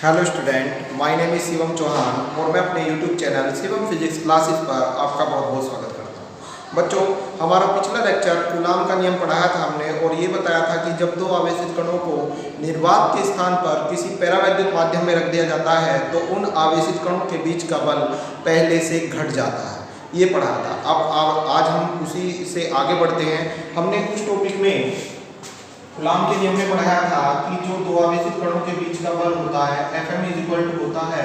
Hello student, my name is Shivam Chauhan और मैं अपने YouTube channel Shivam physics classes पर आपका बहुत बहुत स्वागत करता हूँ। बच्चों, हमारा पिछला लेक्चर कूलाम का नियम पढ़ाया था हमने और ये बताया था कि जब दो आवेशित कणों को निर्वात के स्थान पर किसी पैरावैद्युत माध्यम में रख दिया जाता है तो उन आवेशित कणों के बीच का बल पहले से घट जाता है। ये पढ़ा था। अब आज हम उसी से आगे बढ़ते हैं। हमने कुछ टॉपिक में कूलाम के नियम में पढ़ाया था कि जो दो आवेशित कणों के बीच का बल होता है Fm होता है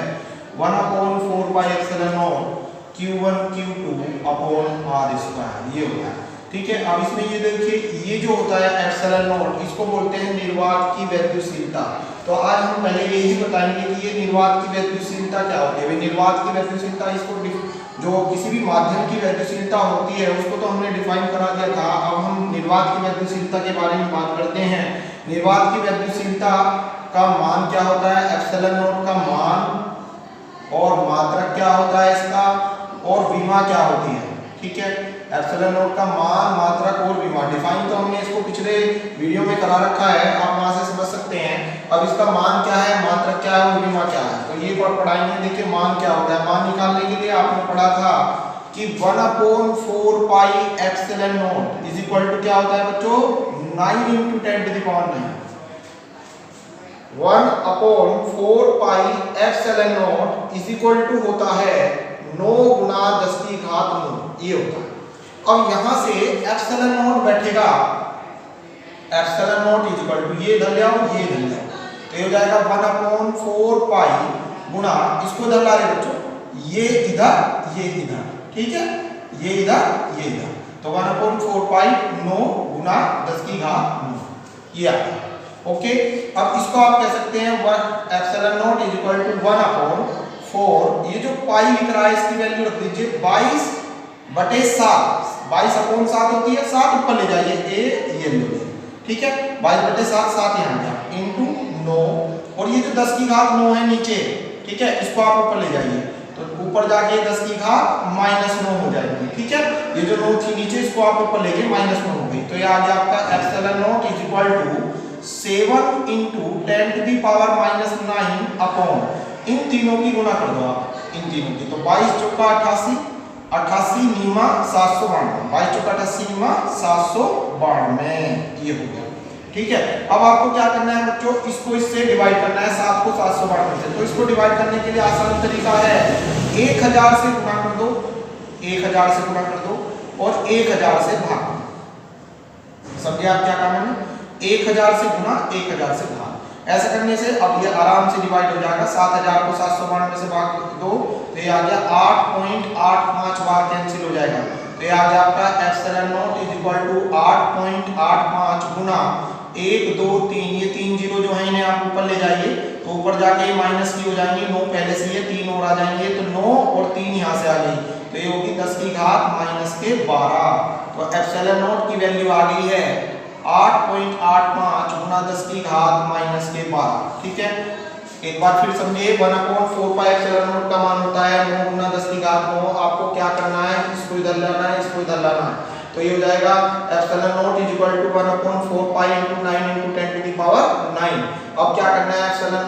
1/4πε0 Q1 Q2 अपॉन r²। ये होता है, ठीक है। अब इसमें ये देखिए, ये जो होता है ε0 इसको बोलते हैं निर्वात की वैद्युशीलता। तो आज हम पहले यही बताएंगे कि ये निर्वात की वैद्युशीलता क्या होती है। निर्वात की वैद्युशीलता, इसको जो किसी भी माध्यम की वैद्युशीलता होती है उसको तो हमने डिफाइन करा दिया था। अब हम निर्वात की वैद्युशीलता के बारे में बात करते हैं। निर्वात की वैद्युशीलता का मान क्या होता है, ε0 का मान, और मात्रक क्या होता है इसका, और विमा क्या होती है, ठीक है। ε0 का मान, मात्रक और विमा डिफाइन तो हमने इसको पिछले वीडियो में करा रखा है, आप वहां से समझ सकते हैं। अब इसका मान क्या है, मात्रक क्या है और विमा क्या है, तो ये पढ़ाएंगे। देखिए मान क्या होता है। मान निकालने के लिए आपने पढ़ा था कि 1/4πε0 क्या होता है बच्चों, 9 × 10⁹। 1/4πε0 होता है 9 × 10⁹। ये होता है। अब यहां से ε0 बैठेगा, ε0 ये इधर ले आओ, ये इधर ले आओ, तो ये हो जाएगा 1/4π गुणा, इसको इधर ला रहे बच्चों, ये इधर, ये इधर, ठीक है, ये इधर, ये इधर, तो 1/4π 9 × 10⁹ ये आता है। ओके, अब इसको आप कह सकते हैं ε0 1/4, ये जो पाई लिख रहा है इसकी वैल्यू रख दीजिए 22/7। 22/7 होती है, 7 ऊपर ले जाइए, ये ले, ठीक है, 22/7, 7 यहाँ गया, इंटू 9, और ये जो 10⁹ है नीचे, ठीक है, इसको आप ऊपर ले जाइए, तो ऊपर जाके 10⁻⁻9 हो जाएगी, ठीक है। ये जो 9 थी नीचे, इसको आप ऊपर ले गए, -9 हो गई, तो ये आ गया आपका ε0 7 × 10⁻⁹ अपॉन, इन तीनों की गुणा कर दो आप, इन तीनों की, तो 22 चौका 88, 88 नीमा 792, 22 चौका 88 नीमा 792, ये हो गया, ठीक है। अब आपको क्या करना है बच्चों, इसको इससे डिवाइड करना है, 7 को 792 से। तो इसको डिवाइड करने के लिए आसान तरीका है, 1000 से गुणा कर दो, 1000 से गुणा कर दो और 1000 से भाग दो। समझे आप क्या काम है, 1000 से गुणा, 1000 से भाग। ऐसा करने से अब ये आराम से डिवाइड हो जाएगा। 7000 को 792 से भाग दो, तो ये आ गया 8.85 बार कैंसिल हो जाएगा, तो ये आ गया आपका ε0 8.85 गुना 1 2 3, ये 3 जीरो जो है इन्हें आप ऊपर ले जाइए, तो ऊपर जाके माइनस की हो जाएंगी, 9 पहले से ये 3 और आ जाएंगे, तो 9 और 3 यहाँ से आ गई, तो ये होगी 10⁻⁻12। तो ε0 की वैल्यू आ गई है 8.85 गुना 10⁻⁻12, ठीक है। एक बार फिर समझिए, 1/4πε0 का मान होता है 9 गुना 10⁻9। आपको क्या करना है, इसको इधर लाना है, इसको इधर लाना है, तो ये हो जाएगा ε0 1/4π × 9 × 10⁻9। अब क्या करना है, ε0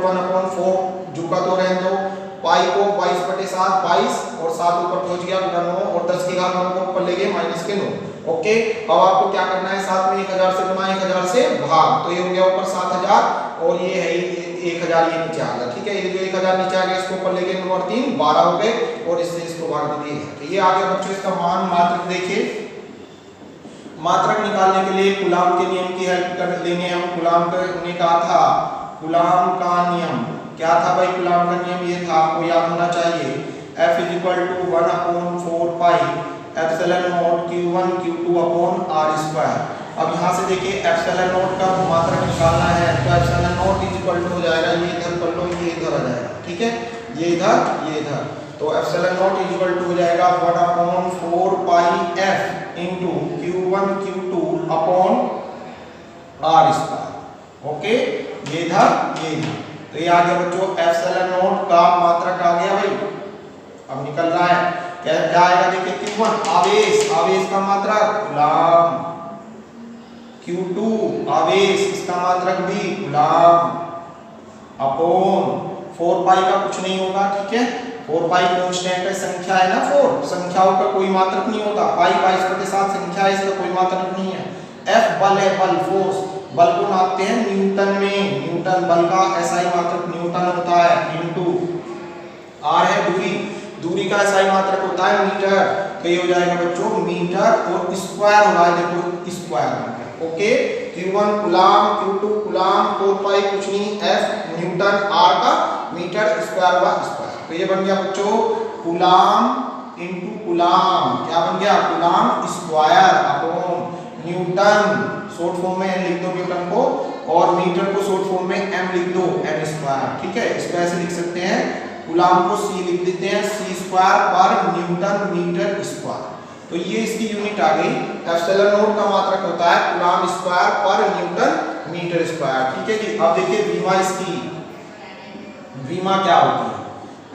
1/4, झुका तो रहने दो, पाई को 22/7, 22 और 7 ऊपर पहुंच गया, गुना 9 और 10⁻9 को ऊपर ले गए, -9। ओके, अब आपको क्या करना है, 7 में 1000 से गुना, 1000 से भाग, तो ये हो गया ऊपर 7000 और ये है 1000, ये नीचे आ गया, ठीक है। ये जो 1000 नीचे आ गया, इसको ऊपर ले गए, 9 और 3 12 हो गए, और इससे इसको भाग दीजिए, तो ये आ गया बच्चों इसका मान। मात्रक देखिए, मात्रक निकालने के लिए कूलाम के नियम की हेल्प कर लेंगे हम। कूलाम ने कहा था, कूलाम का नियम क्या था भाई, कूलाम का नियम ये था, आपको याद होना चाहिए, F = 1/4π ε0 Q1 Q2 upon r²। अब यहाँ से देखिए ε0 का मात्रक निकालना है, तो ε0 हो जाएगा, ये इधर कर लो, ये इधर आ जाएगा, ठीक है, ये इधर, ये इधर, तो ε0 हो जाएगा 1/4πf × Q1 Q2 upon r²। Okay, ये इधर, ये इधर, तो ये आ गया बच्चों ε0 का मात्रक आ गया भाई। अब निकल रहा है क्या आएगा, देखिए Q1 आवेश, आवेश का मात्रक कूलाम, Q2 आवेश, इसका मात्रक भी कूलाम, अपॉन 4 पाई का कुछ नहीं होगा, ठीक है। 4 पाई कांस्टेंट है, संख्या है ना 4, संख्याओं का कोई मात्रक नहीं होता। पाई 22/7 संख्या है, इसका कोई मात्रक नहीं है। F बल है, बल फोर्स, बल को नापते हैं न्यूटन में, न्यूटन बल का SI मात्रक न्यूटन होता है, इनटू R है दूरी, दूरी का SI मात्रक होता है मीटर, तो ये हो जाएगा बच्चों मीटर और स्क्वायर हो रहा है, देखो square metre, okay. Q1 coulomb, Q2 coulomb, 4 pi कुछ नहीं, F न्यूटन, R का मीटर, स्क्वायर हुआ स्क्वायर, तो ये बन गया बच्चों कूलाम इनटू कूलाम, क्या बन गया coulomb square upon Newton, short form में n लिख दो न्यूटन को, और मीटर को शॉर्ट फॉर्म में m लिख दो n स्क्वायर, ठीक है। इसको ऐसे लिख सकते हैं, कूलाम को c लिख देते हैं c स्क्वायर पर न्यूटन मीटर स्क्वायर, तो ये इसकी यूनिट आ गई। एप्सिलॉन नॉट का मात्रक होता है कूलाम स्क्वायर पर न्यूटन मीटर स्क्वायर, ठीक है जी। अब देखिए विमा, इसकी विमा क्या होती है,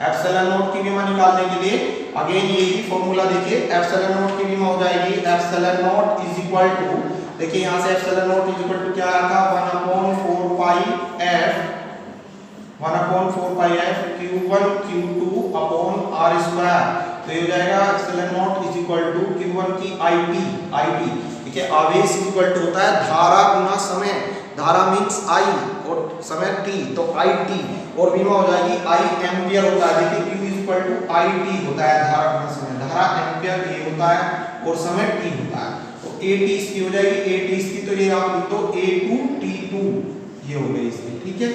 एप्सिलॉन नॉट की विमा निकालने के लिए अगेन यही फॉर्मूला देखिए, एप्सिलॉन नॉट की विमा हो जाएगी epsilon naught is equal to, देखिए यहां से epsilon naught is equal to क्या आया था 1/4 pi f, 1/4 pi f q1 q2 upon r square, तो ये हो जाएगा epsilon naught is equal to q1 की it, ठीक है। आवेश इज इक्वल टू होता है धारा गुना समय, धारा मींस I और समय t, तो it, और विमा हो जाएगी I एम्पियर होता है, देखिए q is equal to it होता है धारा गुना समय, धारा एम्पियर ये होता है और समय t होता है, तो at इसकी हो जाएगी, at इसकी तो ये आप लिख दो a2 t2, ये हो गई इसकी, ठीक है।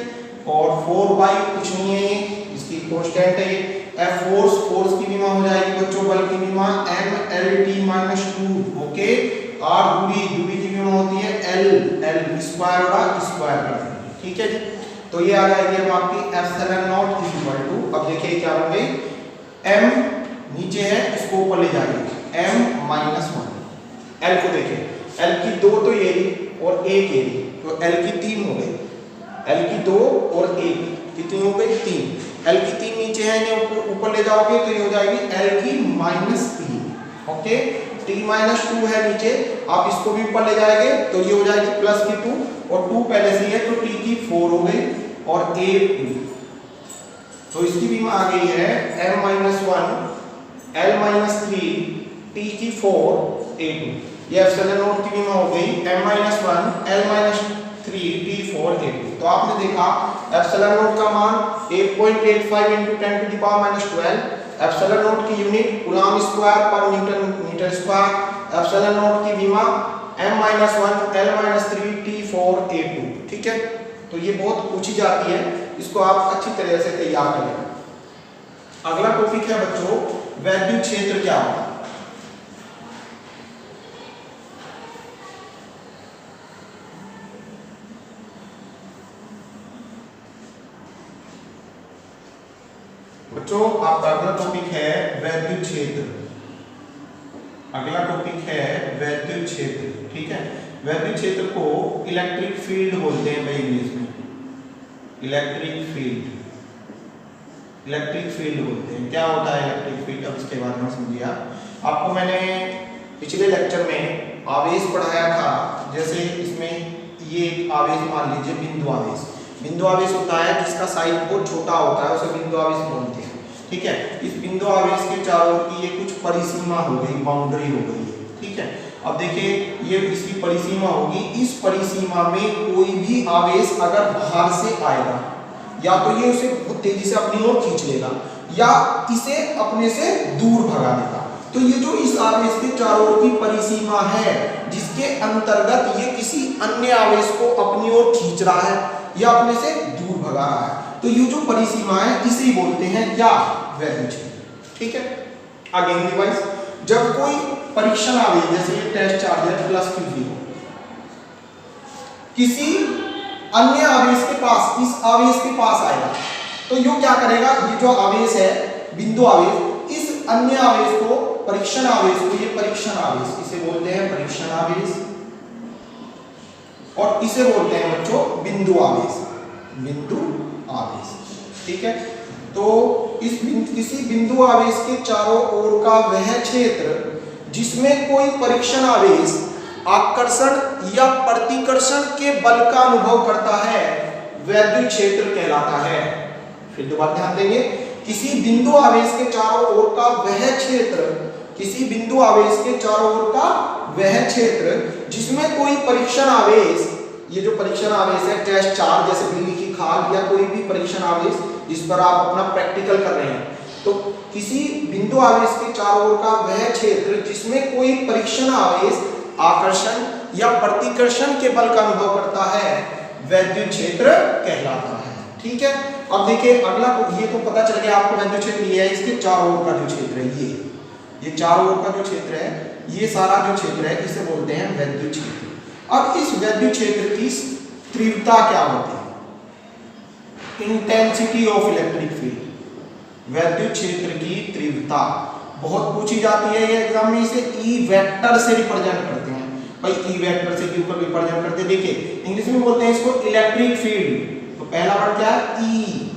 और 4 बाई कुछ नहीं है, इसकी कांस्टेंट है F फोर्स, फोर्स की विमा हो जाएगी बच्चों, बल की विमा m/L/t-2, ओके। R दूरी, दूरी की विमा होती है L स्क्वायर और स्क्वायर कर देंगे, ठीक है जी। तो ये आ जाएगी अब आपकी epsilon naught is equal to, अब देखिए क्या बन गई, m नीचे है इसको ऊपर ले जाएंगे m-1, L को देखिए, L की 2 तो ये और 1 ये, तो L की 3 हो गई, L की 2 और 1 कितनी हो गई 3, L की 3 नीचे है, इन्हें ऊपर ले जाओगे तो ये हो जाएगी L की -3, ओके। t-2 है नीचे, आप इसको भी ऊपर ले जाएंगे तो ये हो जाएगी प्लस की 2, और 2 पहले से है तो t की 4 हो गई और a 2, तो इसकी भी आ गई है m-1 L-3 t की 4 a 2, ये एप्सिलॉन नॉट की विमा हो गई m-1 L-3 t4 a 2। तो आपने देखा एप्सिलॉन नॉट का मान 8.85 × 10⁻12, एप्सिलॉन नॉट की यूनिट कूलाम स्क्वायर पर newton metre square, epsilon naught की विमा m-1 L-3 t4 a 2, ठीक है। तो ये बहुत पूछी जाती है, इसको आप अच्छी तरह से तैयार करें। अगला टॉपिक है बच्चों वैद्युत क्षेत्र क्या होता है। बच्चों आपका अगला टॉपिक है वैद्युत क्षेत्र, अगला टॉपिक है वैद्युत क्षेत्र, ठीक है। वैद्युत क्षेत्र को इलेक्ट्रिक फील्ड बोलते हैं भाई इंग्लिश में, इलेक्ट्रिक फील्ड, इलेक्ट्रिक फील्ड बोलते हैं। क्या होता है इलेक्ट्रिक फील्ड, अब इसके बारे में समझिए। आपको मैंने पिछले लेक्चर में आवेश पढ़ाया था, जैसे इसमें ये आवेश मान लीजिए बिंदु आवेश, बिंदु आवेश होता है जिसका साइज बहुत छोटा होता है, उसे बिंदु आवेश बोलते हैं, ठीक है। इस बिंदु आवेश के चारों ओर की ये कुछ परिसीमा हो गई, बाउंड्री हो गई है, ठीक है। अब देखिए ये इसकी परिसीमा होगी, इस परिसीमा में कोई भी आवेश अगर बाहर से आएगा या तो ये उसे बहुत तेजी से अपनी ओर खींच लेगा या इसे अपने से दूर भगा देगा। तो ये जो इस आवेश के चारों ओर की परिसीमा है, जिसके अंतर्गत ये किसी अन्य आवेश को अपनी ओर खींच रहा है या अपने से दूर भगा रहा है, तो ये जो परिसीमा है इसे ही बोलते हैं क्या, वैद्युत क्षेत्र, ठीक है। अगेन डिवाइस, जब कोई परीक्षण आवेश जैसे ये टेस्ट चार्ज है +q0 किसी अन्य आवेश के पास, इस आवेश के पास आएगा, तो यो क्या करेगा, ये जो आवेश है बिंदु आवेश, इस अन्य आवेश को, परीक्षण आवेश को, ये परीक्षण आवेश इसे बोलते हैं परीक्षण आवेश, और इसे बोलते हैं बच्चों बिंदु आवेश, बिंदु आवेश, ठीक है। तो इस किसी बिंदु आवेश के चारों ओर का वह क्षेत्र जिसमें कोई परीक्षण आवेश आकर्षण या प्रतिकर्षण के बल का अनुभव करता है, वैद्युत क्षेत्र कहलाता है। फिर दोबारा ध्यान देंगे, किसी बिंदु आवेश के चारों ओर का वह क्षेत्र, किसी बिंदु आवेश के चारों ओर का वह क्षेत्र जिसमें कोई परीक्षण आवेश, ये जो परीक्षण आवेश है टेस्ट चार्ज जैसे बिजली की खाल या कोई भी परीक्षण आवेश जिस पर आप अपना प्रैक्टिकल कर रहे हैं, तो किसी बिंदु आवेश के चारों ओर का वह क्षेत्र जिसमें कोई परीक्षण आवेश आकर्षण या प्रतिकर्षण के बल का अनुभव करता है वैद्युत क्षेत्र कहलाता है। ठीक है, अब देखिए अगला, ये तो पता चल गया आपको वैद्युत क्षेत्र ये है, इसके चारों ओर का जो क्षेत्र है ये चारों ओर का जो क्षेत्र है, ये सारा जो क्षेत्र है इसे बोलते हैं वैद्युत क्षेत्र। अब इस वैद्युत क्षेत्र की तीव्रता क्या होती है? Intensity of electric field. वैद्युत क्षेत्र की तीव्रता बहुत पूछी जाती है, ये एग्जाम में इसे ई वेक्टर से रिप्रेजेंट करते हैं। भाई ई वेक्टर से क्यों रिप्रेजेंट करते हैं? देखिए इंग्लिश में बोलते हैं इसको इलेक्ट्रिक फील्ड, तो पहला वर्ड क्या है? ई।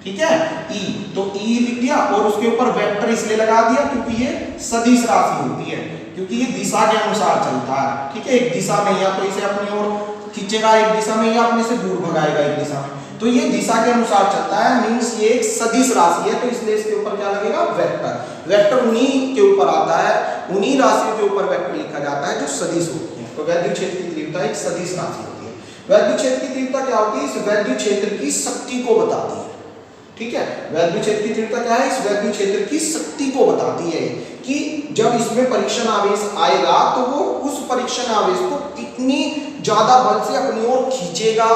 ठीक है, ई, तो ई लिख दिया और उसके ऊपर वेक्टर इसलिए लगा दिया क्योंकि ये सदिश राशि होती है, क्योंकि ये दिशा के अनुसार चलता है। ठीक है, एक दिशा में या तो इसे अपनी ओर खींचेगा एक दिशा में या अपने से दूर भगाएगा एक दिशा में, तो ये दिशा के अनुसार चलता है, मींस ये एक सदिश राशि है, तो इसलिए इसके ऊपर क्या लगेगा? वेक्टर। वेक्टर उन्हीं के ऊपर आता है, उन्हीं राशियों के ऊपर वेक्टर लिखा जाता है जो सदिश होती है। तो वैद्युत क्षेत्र की तीव्रता एक सदिश राशि होती है। वैद्युत क्षेत्र की तीव्रता क्या होती है? इस वैद्युत क्षेत्र की शक्ति को बताती है। ठीक है, वैद्युत क्षेत्र की तीव्रता क्या है? इस वैद्युत क्षेत्र की शक्ति को बताती है कि जब इसमें परीक्षण आवेश आएगा तो वो उस परीक्षण आवेश को कितनी ज्यादा बल से अपनी ओर खींचेगा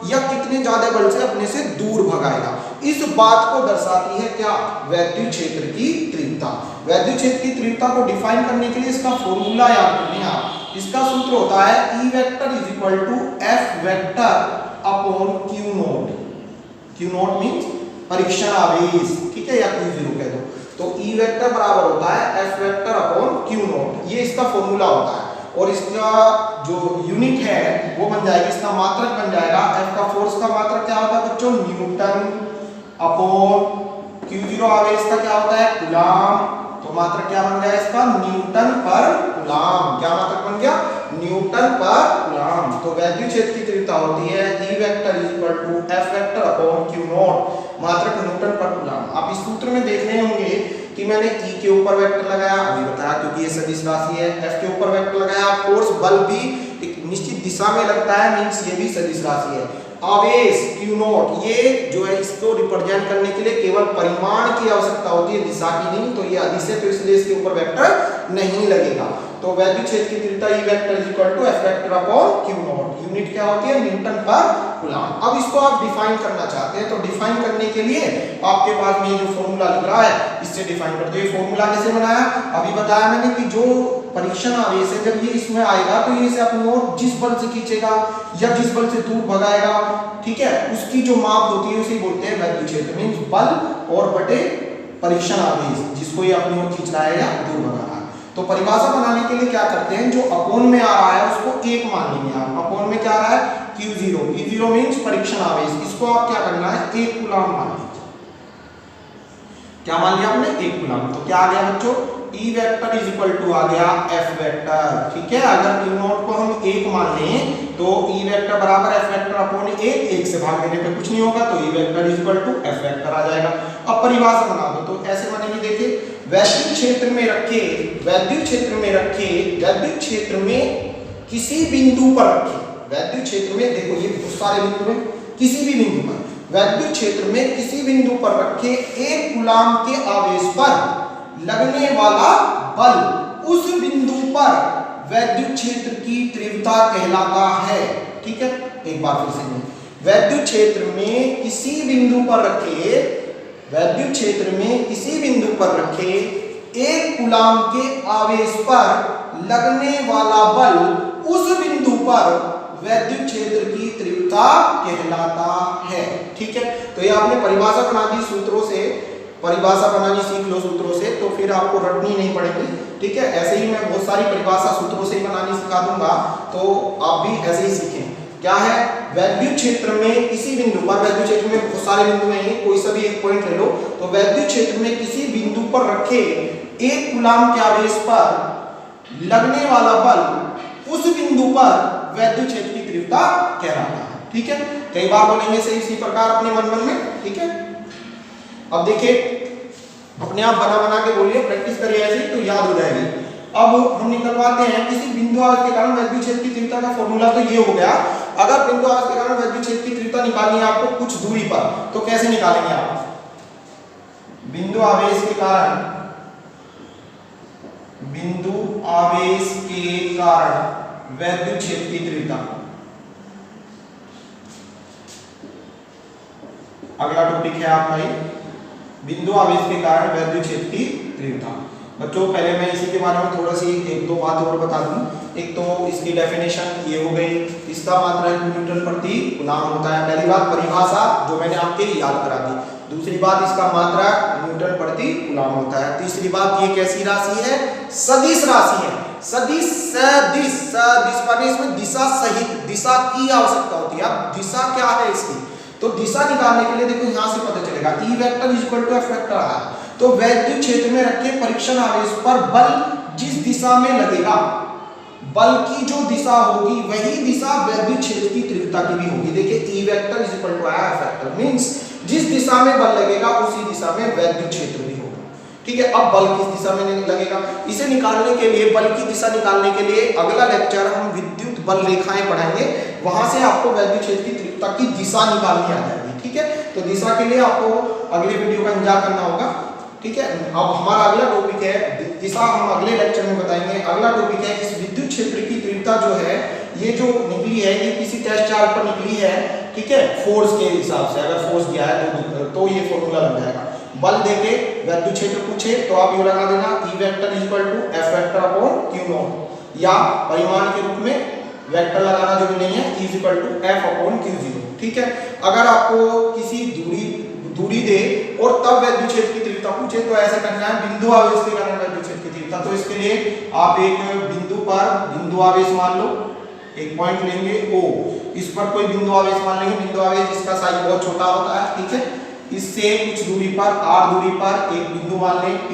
या कितने ज्यादा बल से अपने से दूर भगाएगा। इस बात को दर्शाती है क्या? वैद्युत क्षेत्र की तीव्रता। वैद्युत क्षेत्र की तीव्रता को डिफाइन करने के लिए इसका फॉर्मूला याद करना है। इसका सूत्र होता है E vector is equal to F vector upon Q naught. Q naught means परीक्षण आवेश, ठीक है, या Q0 कह दो। तो E वेक्टर बराबर होता है F vector upon Q not, ये इसका फॉर्मूला होता है। और इसका जो यूनिट है वो बन जाएगी, इसका मात्रक बन जाएगा, F का फोर्स का मात्रक क्या होता है बच्चों? न्यूटन अपॉन Q0 आवेश का क्या होता है? कूलाम। तो मात्रक क्या बन गया इसका? न्यूटन पर कूलाम। क्या मात्रक बन गया? न्यूटन पर कूलाम। तो वैद्युत क्षेत्र की तीव्रता होती है E vector is equal to F vector upon Q naught, मात्रक न्यूटन पर कूलाम। आप इस सूत्र में देख रहे होंगे कि मैंने E के ऊपर वेक्टर लगाया, अभी बताया क्योंकि ये सदिश राशि है। F के ऊपर वेक्टर लगाया, फोर्स बल भी एक निश्चित दिशा में लगता है, मींस ये भी सदिश राशि है। आवेश Q नॉट, ये जो है इसको रिप्रेजेंट करने के लिए केवल परिमाण की आवश्यकता होती है, दिशा की नहीं। तो ये अदिश है, तो इसलिए इसके ऊपर वेक्टर नहीं लगेगा। तो वैद्युत क्षेत्र की तीव्रता E vector is equal to F vector upon Q naught. Unit क्या होती है? न्यूटन पर कूलाम। अब इसको आप डिफाइन करना चाहते हैं, तो डिफाइन करने के लिए आपके पास में जो फॉर्मूला लिख रहा है इससे डिफाइन कर दो। ये फॉर्मूला कैसे बनाया? अभी बताया मैंने कि जो परीक्षण आवेश है जब ये इसमें आएगा तो ये इसे अपनी ओर जिस बल से खींचेगा या जिस बल से दूर भगाएगा, ठीक है, उसकी जो माप होती है उसे बोलते हैं वैद्युत क्षेत्र। मींस बल और बटे परीक्षण आवेश जिसको ये अपनी ओर खींच रहा है या दूर भगा रहा है। तो परिभाषा बनाने के लिए क्या करते हैं? जो अपॉन में आ रहा है उसको 1 मान लेंगे आप। अपॉन में क्या आ रहा है? Q0। Q0 मींस परीक्षण आवेश, इसको आप क्या करना है? 1 कूलाम मान लीजिए। क्या मान लिया आपने? 1 कूलाम। तो क्या आ गया बच्चों? E vector is equal to आ गया F वेक्टर। ठीक है, अगर Q नॉट को हम 1 मान लें तो E वेक्टर बराबर F वेक्टर अपॉन 1 से भाग देने पे कुछ नहीं होगा, तो E vector is equal to F vector आ जाएगा। अब परिभाषा बना दो, तो ऐसे बनेगी, देखिए वैद्युत क्षेत्र में रखे, वैद्युत क्षेत्र में रखे, वैद्युत क्षेत्र में किसी बिंदु पर रखे, वैद्युत क्षेत्र में देखो ये बहुत सारे बिंदु हैं, किसी भी बिंदु पर, वैद्युत क्षेत्र में किसी बिंदु पर रखे 1 कूलाम के आवेश पर लगने वाला बल उस बिंदु पर वैद्युत क्षेत्र की तीव्रता कहलाता है। ठीक है, एक बार फिर से, वैद्युत क्षेत्र में किसी बिंदु पर रखे, वैद्युत क्षेत्र में किसी बिंदु पर रखे 1 कूलाम के आवेश पर लगने वाला बल उस बिंदु पर वैद्युत क्षेत्र की तीव्रता कहलाता है। ठीक है, तो ये आपने परिभाषा बना दी सूत्रों से, परिभाषा बनानी सीख लो सूत्रों से, तो फिर आपको रटनी नहीं पड़ेगी। ठीक है, ऐसे ही मैं बहुत सारी परिभाषा सूत्रों से ही बनानी सिखा दूंगा, तो आप भी ऐसे ही सीखें। क्या है? वैद्युत क्षेत्र में किसी बिंदु पर, वैद्युत क्षेत्र में बहुत सारे बिंदु हैं, कोई सा भी एक पॉइंट ले लो, तो वैद्युत क्षेत्र में किसी बिंदु पर रखे 1 कूलाम के आवेश पर लगने वाला बल उस बिंदु पर वैद्युत क्षेत्र की तीव्रता कहलाता है। ठीक है, कई बार बोलेंगे से इसी प्रकार अपने मन में, ठीक है। अब देखिए अपने आप बना बना के बोलिए, प्रैक्टिस करिए ऐसे तो याद हो जाएगी। अब हम निकलवाते हैं किसी बिंदु आवेश के कारण वैद्युत क्षेत्र की तीव्रता का फॉर्मूला तो ये हो गया। अगर बिंदु आवेश के कारण वैद्युत क्षेत्र की तीव्रता निकालनी है आपको कुछ दूरी पर, तो कैसे निकालेंगे आप? बिंदु आवेश के कारण वैद्युत क्षेत्र की तीव्रता, अगला टॉपिक है आपका ये बिंदु आवेश के कारण वैद्युत क्षेत्र की तीव्रता। बच्चों पहले मैं इसी के बारे में थोड़ा सी एक दो बात और बता दूं। एक तो इसकी डेफिनेशन ये हो गई, इसका मात्रक न्यूटन प्रति कूलम होता है। पहली बात परिभाषा जो मैंने आपके लिए याद करा दी। दूसरी बात इसका मात्रक न्यूटन प्रति कूलम होता है। तीसरी बात ये कैसी राशि है? सदिश राशि है। सदिश सदिश सदिश माने इसमें दिशा सहित दिशा की आवश्यकता होती है। अब दिशा क्या है इसकी, तो दिशा निकालने के लिए देखो यहां से पता चलेगा E vector equal to F vector आ है। तो वैद्युत क्षेत्र में रखे परीक्षण आवेश पर बल जिस दिशा में लगेगा, बल की जो दिशा होगी वही दिशा वैद्युत क्षेत्र की तीव्रता की भी होगी। देखिए E vector equal to F vector means जिस दिशा में बल लगेगा उसी दिशा में वैद्युत क्षेत्र भी होगा। ठीक है, अब बल किस दिशा में लगेगा इसे निकालने के लिए, बल की दिशा निकालने के लिए अगला लेक्चर हम विद्युत बल रेखाएं पढ़ाएंगे। वहां से आपको वैद्युत क्षेत्र की तीव्रता की दिशा निकालनी आ जाएगी। ठीक है, तो दिशा के लिए आपको अगले वीडियो का इंतजार करना होगा। ठीक है, अब हमारा अगला टॉपिक है दिशा, हम अगले लेक्चर में बताएंगे। अगला टॉपिक है इस विद्युत क्षेत्र की तीव्रता जो है ये जो निकली है ये किसी टेस्ट चार्ट पर निकली है। ठीक है, फोर्स के हिसाब से, अगर फोर्स दिया है तो ये फॉर्मूला लग जाएगा। बल देके वैद्युत क्षेत्र पूछे तो आप ये लगा देना E vector equal to F vector upon Q naught, या परिमाण के रूप में वेक्टर लगाना जो भी नहीं है E equal to F upon Q0। ठीक है, अगर आपको किसी दूरी दे और तब वैद्युत क्षेत्र की तीव्रता पूछे तो ऐसा करना है बिंदु आवेश के कारण वैद्युत क्षेत्र की तीव्रता। तो इसके लिए आप एक बिंदु पर बिंदु आवेश मान लो, एक पॉइंट लेंगे O, इस पर कोई बिंदु आवेश मान लेंगे। बिंदु आवेश जिसका साइज बहुत छोटा होता है। ठीक है, इससे कुछ दूरी पर r दूरी पर एक बिंदु मान लें P।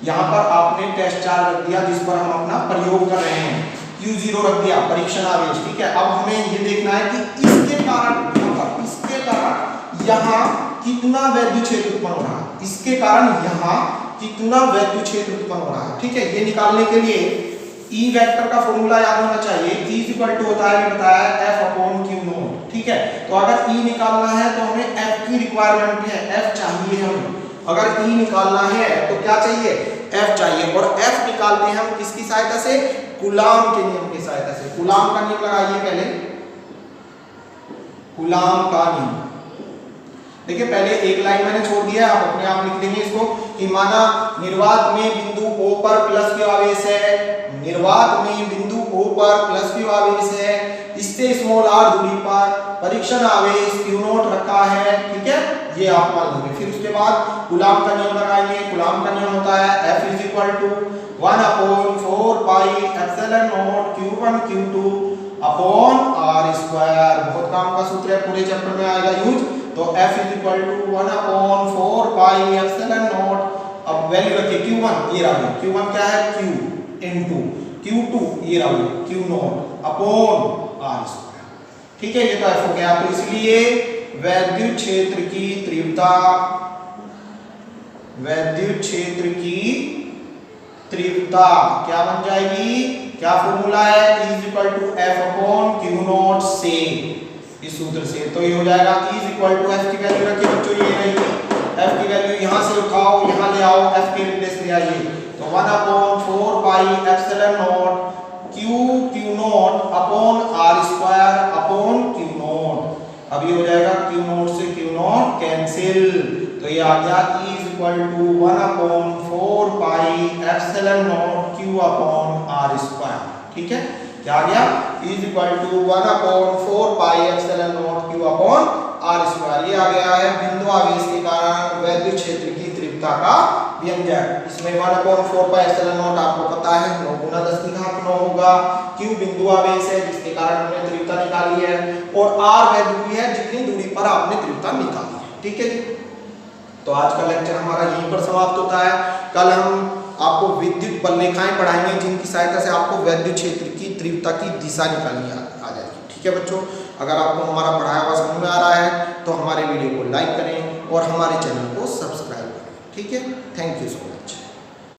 यहाँ पर आपने टेस्ट चार्ज रख दिया जिस पर हम अपना प्रयोग कर रहे हैं, Q0 रख दिया परीक्षण आवेश। ठीक है, अब हमें ये देखना है कि इसके कारण यहाँ कितना वैद्युत क्षेत्र उत्पन्न हो रहा है, इसके कारण यहाँ कितना वैद्युत क्षेत्र उत्पन्न हो रहा है। ठीक है, ये निकालने के लिए E वेक्टर का फॉर्मूला याद होना चाहिए। E इक्वल टू होता है बताया F अपॉन Q नॉट। ठीक है, तो अगर E निकालना है तो हमें F की रिक्वायरमेंट है, F चाहिए हमें। अगर E निकालना है तो क्या चाहिए? F चाहिए। और F निकालते हैं हम किसकी सहायता से? कूलम के नियम की सहायता से। कूलम का नियम लगाइए पहले, कूलम का नियम। देखिए पहले एक लाइन मैंने छोड़ दिया, आप अपने आप लिख देंगे इसको कि माना निर्वात में बिंदु O पर प्लस Q आवेश है, निर्वात में बिंदु O पर प्लस Q आवेश है, इससे स्मॉल r दूरी पर परीक्षण आवेश Q नॉट रखा है। ठीक है, ये आप मान लेंगे। फिर उसके बाद कूलम का नियम लगाएंगे। कूलम का नियम होता है F is equal to 1 upon 4 pi epsilon naught Q1 Q2 upon r square. बहुत काम का सूत्र है, पूरे चैप्टर में आएगा यूज। तो F is equal to 1 upon 4 pi epsilon naught. अब वैल्यू रखिए Q1, ये रहा Q1 क्या है? Q इनटू Q2, ये रहा Q naught upon r square. ठीक है, ये तो F हो गया। तो इसलिए वैद्युत क्षेत्र की तीव्रता, वैद्युत क्षेत्र की तीव्रता क्या बन जाएगी? क्या फॉर्मूला है? E is equal to F upon Q naught से, इस सूत्र से। तो ये हो जाएगा E is equal to F की वैल्यू रखिए बच्चों, ये रहेगी F की वैल्यू, यहां से उठाओ यहां ले आओ, F के रिप्लेस ले आइए। तो 1 upon 4 pi epsilon naught Q naught upon r square upon Q naught. अब ये हो जाएगा Q नॉट से Q नॉट कैंसिल, तो ये आ गया E is equal to 1 upon 4 pi epsilon naught Q upon r square. ठीक है, क्या आ गया? E is equal to 1 upon 4 pi epsilon naught Q upon r square. ये आ गया है बिंदु आवेश के कारण वैद्युत क्षेत्र की तीव्रता का व्यंजक। इसमें 1 अपॉन 4 पाई एप्सिलॉन नॉट आपको पता है 9 गुना 10 की घात 9 होगा। Q बिंदु आवेश है जिसके कारण हमने तीव्रता निकाली है, और r वह दूरी है जितनी दूरी पर आपने तीव्रता निकाली है। ठीक है जी, तो आज का लेक्चर हमारा यहीं पर समाप्त होता है। कल हम आपको विद्युत बल रेखाएं पढ़ाएंगे जिनकी सहायता से आपको वैद्युत क्षेत्र की तीव्रता की दिशा निकालनी आ जाएगी। ठीक है बच्चों, अगर आपको हमारा पढ़ाया हुआ समझ में आ रहा है तो हमारे वीडियो को लाइक करें और हमारे चैनल को सब्सक्राइब करें। ठीक है, थैंक यू सो मच।